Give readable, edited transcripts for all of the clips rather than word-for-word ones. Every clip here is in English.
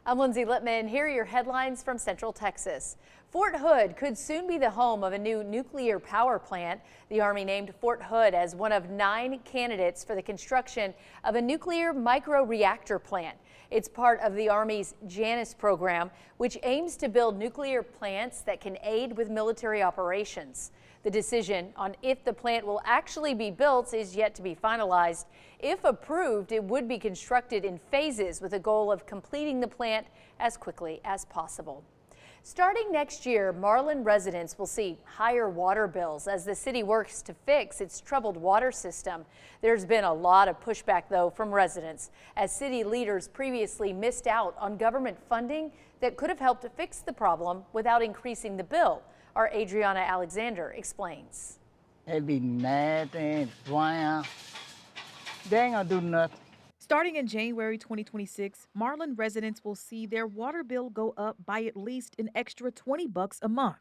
I'm Lindsay Littman. Here are your headlines from Central Texas. Fort Hood could soon be the home of a new nuclear power plant. The Army named Fort Hood as one of 9 candidates for the construction of a nuclear microreactor plant. It's part of the Army's Janus program, which aims to build nuclear plants that can aid with military operations. The decision on if the plant will actually be built is yet to be finalized. If approved, it would be constructed in phases with a goal of completing the plant as quickly as possible. Starting next year, Marlin residents will see higher water bills as the city works to fix its troubled water system. There's been a lot of pushback, though, from residents, as city leaders previously missed out on government funding that could have helped fix the problem without increasing the bill. Our Adriana Alexander explains. They be mad and brown. They ain't gonna do nothing. Starting in January 2026, Marlin residents will see their water bill go up by at least an extra $20 a month.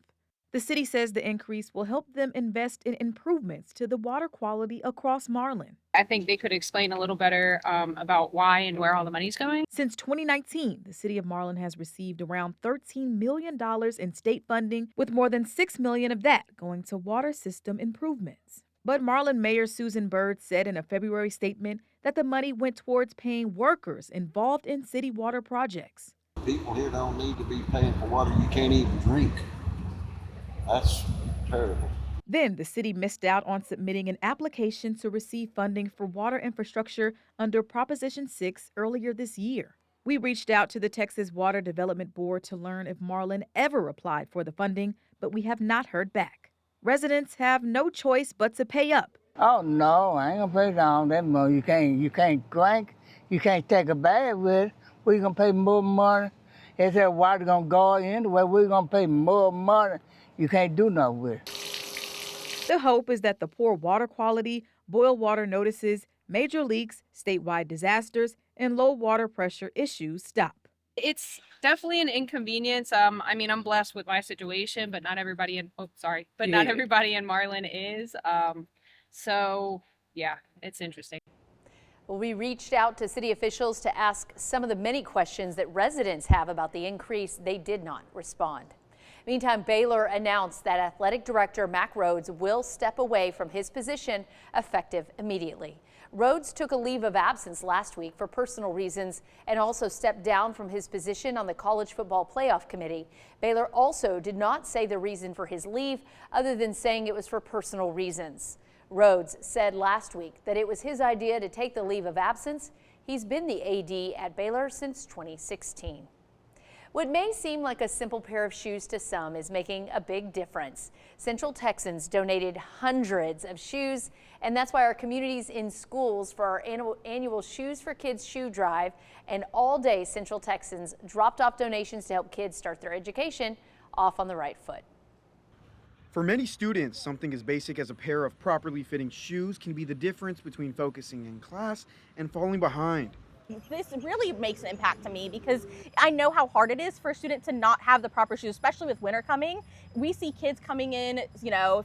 The city says the increase will help them invest in improvements to the water quality across Marlin. I think they could explain a little better about why and where all the money's going. Since 2019, the city of Marlin has received around $13 million in state funding, with more than $6 million of that going to water system improvements. But Marlin Mayor Susan Bird said in a February statement that the money went towards paying workers involved in city water projects. People here don't need to be paying for water you can't even drink. That's terrible. Then the city missed out on submitting an application to receive funding for water infrastructure under Proposition 6 earlier this year. We reached out to the Texas Water Development Board to learn if Marlin ever applied for the funding, but we have not heard back. Residents have no choice but to pay up. Oh no, I ain't gonna pay down that much. You can't drink, you can't take a bath with it. We gonna pay more money. Is that water gonna go anyway? We're gonna pay more money. You can't do nothing with it. The hope is that the poor water quality, boil water notices, major leaks, statewide disasters, and low water pressure issues stop. It's definitely an inconvenience. I mean, I'm blessed with my situation, but not everybody not everybody in Marlin is. So yeah, it's interesting. Well, we reached out to city officials to ask some of the many questions that residents have about the increase. They did not respond. Meantime, Baylor announced that athletic director Mack Rhoades will step away from his position effective immediately. Rhoades took a leave of absence last week for personal reasons and also stepped down from his position on the College Football Playoff Committee. Baylor also did not say the reason for his leave other than saying it was for personal reasons. Rhoades said last week that it was his idea to take the leave of absence. He's been the AD at Baylor since 2016. What may seem like a simple pair of shoes to some is making a big difference. Central Texans donated hundreds of shoes, and that's why our communities in schools for our annual Shoes for Kids shoe drive, and all day Central Texans dropped off donations to help kids start their education off on the right foot. For many students, something as basic as a pair of properly fitting shoes can be the difference between focusing in class and falling behind. This really makes an impact to me because I know how hard it is for a student to not have the proper shoes, especially with winter coming. We see kids coming in,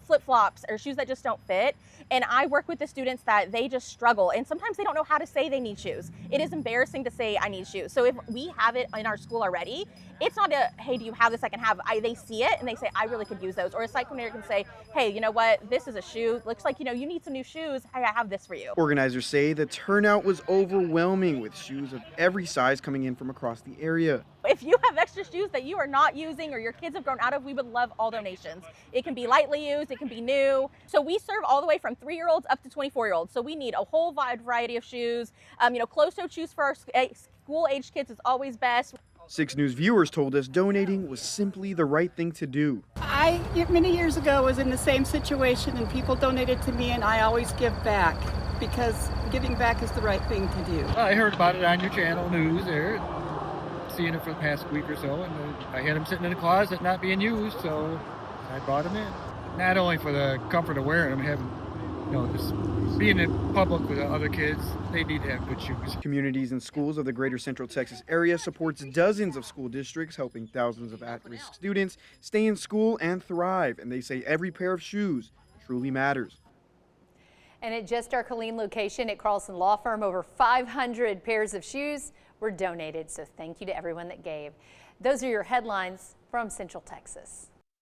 flip-flops or shoes that just don't fit. And I work with the students that they just struggle. And sometimes they don't know how to say they need shoes. It is embarrassing to say I need shoes. So if we have it in our school already, it's not a, hey, do you have this I can have? They see it and they say, I really could use those. Or a site coordinator can say, hey, you know what? This is a shoe. Looks like, you need some new shoes. Hey, I have this for you. Organizers say the turnout was overwhelming with shoes of every size coming in from across the area. If you have extra shoes that you are not using or your kids have grown out of, we would love all donations. It can be lightly used, it can be new. So we serve all the way from 3-year-olds up to 24-year-olds. So we need a whole wide variety of shoes. Closed-toe shoes for our school-aged kids is always best. 6 News viewers told us donating was simply the right thing to do. I, many years ago, was in the same situation and people donated to me and I always give back because giving back is the right thing to do. I heard about it on your channel news there, seeing it for the past week or so, and I had them sitting in the closet not being used, so I brought them in. Not only for the comfort of wearing them, having, just being in public with other kids, they need to have good shoes. Communities and schools of the greater Central Texas area supports dozens of school districts, helping thousands of at-risk students stay in school and thrive. And they say every pair of shoes truly matters. And at just our Killeen location at Carlson Law Firm, over 500 pairs of shoes were donated. So thank you to everyone that gave. Those are your headlines from Central Texas.